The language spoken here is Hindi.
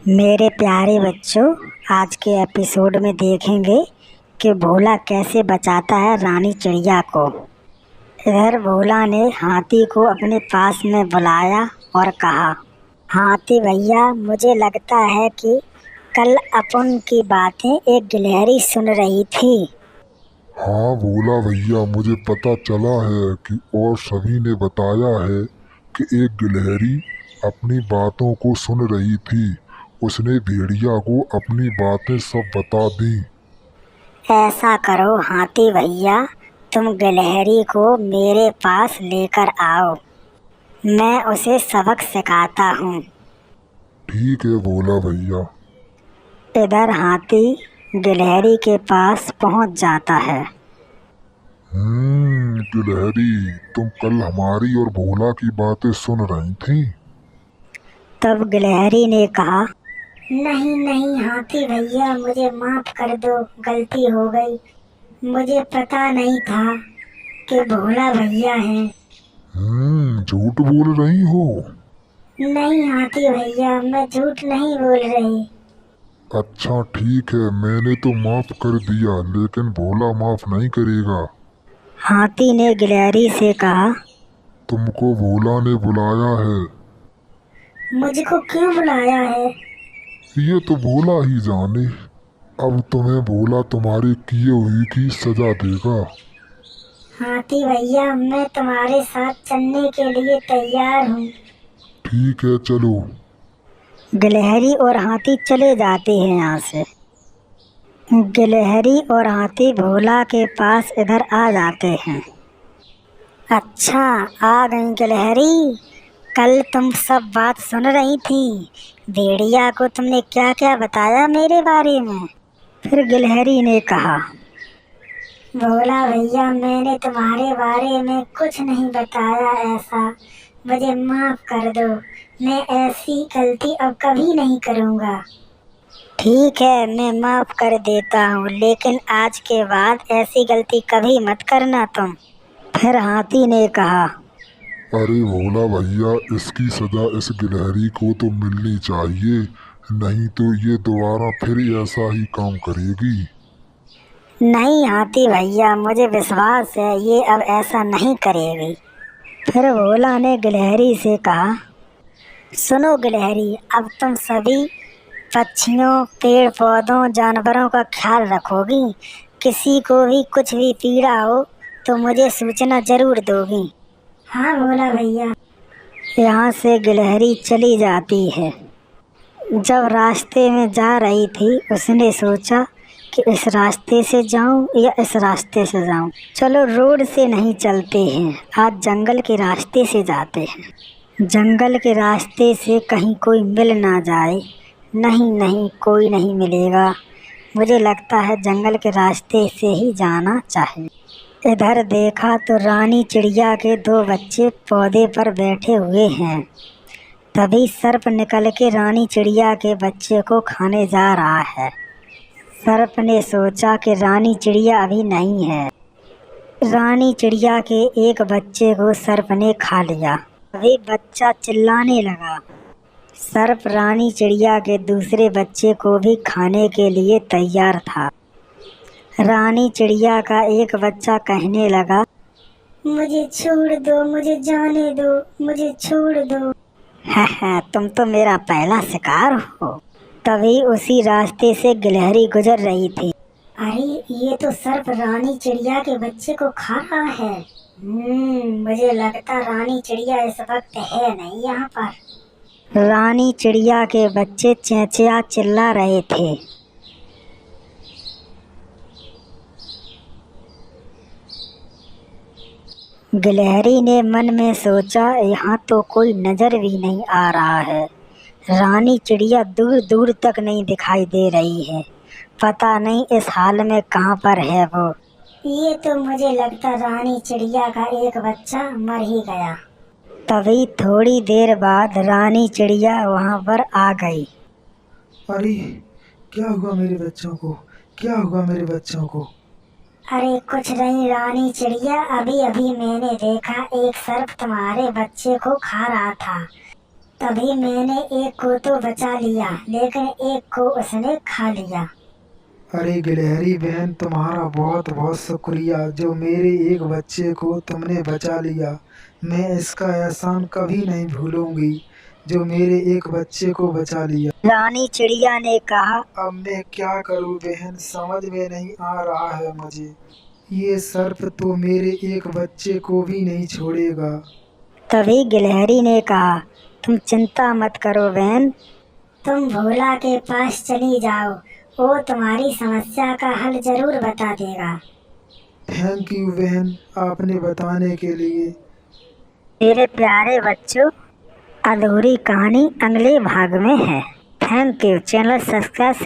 मेरे प्यारे बच्चों, आज के एपिसोड में देखेंगे कि भोला कैसे बचाता है रानी चिड़िया को। इधर भोला ने हाथी को अपने पास में बुलाया और कहा, हाथी भैया, मुझे लगता है कि कल अपन की बातें एक गिलहरी सुन रही थी। हाँ भोला भैया, मुझे पता चला है कि और सभी ने बताया है कि एक गिलहरी अपनी बातों को सुन रही थी। उसने भेड़िया को अपनी बातें सब बता दी। ऐसा करो हाथी भैया, तुम गिलहरी को मेरे पास लेकर आओ, मैं उसे सबक सिखाता हूँ। ठीक है भोला भैया। इधर हाथी गिलहरी के पास पहुँच जाता है। गिलहरी, तुम कल हमारी और भोला की बातें सुन रही थी? तब गिलहरी ने कहा, नहीं नहीं हाथी भैया, मुझे माफ कर दो, गलती हो गई। मुझे पता नहीं था कि भोला भैया हैं। झूठ बोल रही हो? नहीं हाथी भैया, मैं झूठ नहीं बोल रही। अच्छा ठीक है, मैंने तो माफ कर दिया, लेकिन भोला माफ नहीं करेगा। हाथी ने गिलहरी से कहा, तुमको भोला ने बुलाया है। मुझको क्यों बुलाया है? ये तो भोला ही जाने। अब तुम्हें भोला तुम्हारे किए हुए की सजा देगा। हाथी भैया, मैं तुम्हारे साथ चलने के लिए तैयार हूँ। ठीक है, चलो। गिलहरी और हाथी चले जाते हैं यहाँ से। गिलहरी और हाथी भोला के पास इधर आ जाते हैं। अच्छा, आ गई गिलहरी। कल तुम सब बात सुन रही थी। भेड़िया को तुमने क्या क्या बताया मेरे बारे में? फिर गिलहरी ने कहा, भोला भैया, मैंने तुम्हारे बारे में कुछ नहीं बताया ऐसा। मुझे माफ कर दो, मैं ऐसी गलती अब कभी नहीं करूँगा। ठीक है, मैं माफ कर देता हूँ, लेकिन आज के बाद ऐसी गलती कभी मत करना तुम। फिर हाथी ने कहा, अरे भोला भैया, इसकी सजा इस गिलहरी को तो मिलनी चाहिए, नहीं तो ये दोबारा फिर ऐसा ही काम करेगी। नहीं हाथी भैया, मुझे विश्वास है ये अब ऐसा नहीं करेगी। फिर भोला ने गिलहरी से कहा, सुनो गिलहरी, अब तुम सभी पक्षियों, पेड़ पौधों, जानवरों का ख्याल रखोगी। किसी को भी कुछ भी पीड़ा हो तो मुझे सूचना जरूर दोगी। हाँ भोला भैया। यहाँ से गिलहरी चली जाती है। जब रास्ते में जा रही थी, उसने सोचा कि इस रास्ते से जाऊं या इस रास्ते से जाऊं। चलो रोड से नहीं चलते हैं, आज जंगल के रास्ते से जाते हैं। जंगल के रास्ते से कहीं कोई मिल ना जाए। नहीं नहीं, कोई नहीं मिलेगा। मुझे लगता है जंगल के रास्ते से ही जाना चाहिए। इधर देखा तो रानी चिड़िया के दो बच्चे पौधे पर बैठे हुए हैं। तभी सर्प निकल के रानी चिड़िया के बच्चे को खाने जा रहा है। सर्प ने सोचा कि रानी चिड़िया अभी नहीं है। रानी चिड़िया के एक बच्चे को सर्प ने खा लिया। तभी बच्चा चिल्लाने लगा। सर्प रानी चिड़िया के दूसरे बच्चे को भी खाने के लिए तैयार था। रानी चिड़िया का एक बच्चा कहने लगा, मुझे छोड़ दो, मुझे जाने दो, मुझे छोड़ दो। तुम तो मेरा पहला शिकार हो। तभी उसी रास्ते से गिलहरी गुजर रही थी। अरे, ये तो सर्प रानी चिड़िया के बच्चे को खा रहा है। मुझे लगता रानी चिड़िया इस वक्त है नहीं यहाँ पर। रानी चिड़िया के बच्चे चेंचिया चिल्ला रहे थे। गिलहरी ने मन में सोचा, यहाँ तो कोई नजर भी नहीं आ रहा है। रानी चिड़िया दूर दूर तक नहीं दिखाई दे रही है। पता नहीं इस हाल में कहाँ पर है वो। ये तो मुझे लगता रानी चिड़िया का एक बच्चा मर ही गया। तभी थोड़ी देर बाद रानी चिड़िया वहाँ पर आ गई। अरे, क्या हुआ मेरे बच्चों को? क्या हुआ मेरे बच्चों को? अरे कुछ नहीं रानी चिड़िया, अभी अभी मैंने देखा एक सर्प तुम्हारे बच्चे को खा रहा था। तभी मैंने एक को तो बचा लिया, लेकिन एक को उसने खा लिया। अरे गिलहरी बहन, तुम्हारा बहुत बहुत शुक्रिया जो मेरे एक बच्चे को तुमने बचा लिया। मैं इसका एहसान कभी नहीं भूलूंगी जो मेरे एक बच्चे को बचा लिया। रानी चिड़िया ने कहा, अब मैं क्या करूं बहन, समझ में नहीं आ रहा है मुझे। ये सर्प तो मेरे एक बच्चे को भी नहीं छोड़ेगा। तभी गिलहरी ने कहा, तुम चिंता मत करो बहन, तुम भोला के पास चली जाओ, वो तुम्हारी समस्या का हल जरूर बता देगा। थैंक यू बहन, आपने बताने के लिए। मेरे प्यारे बच्चों, अधूरी कहानी अगले भाग में है। Thank you. Channel subscribe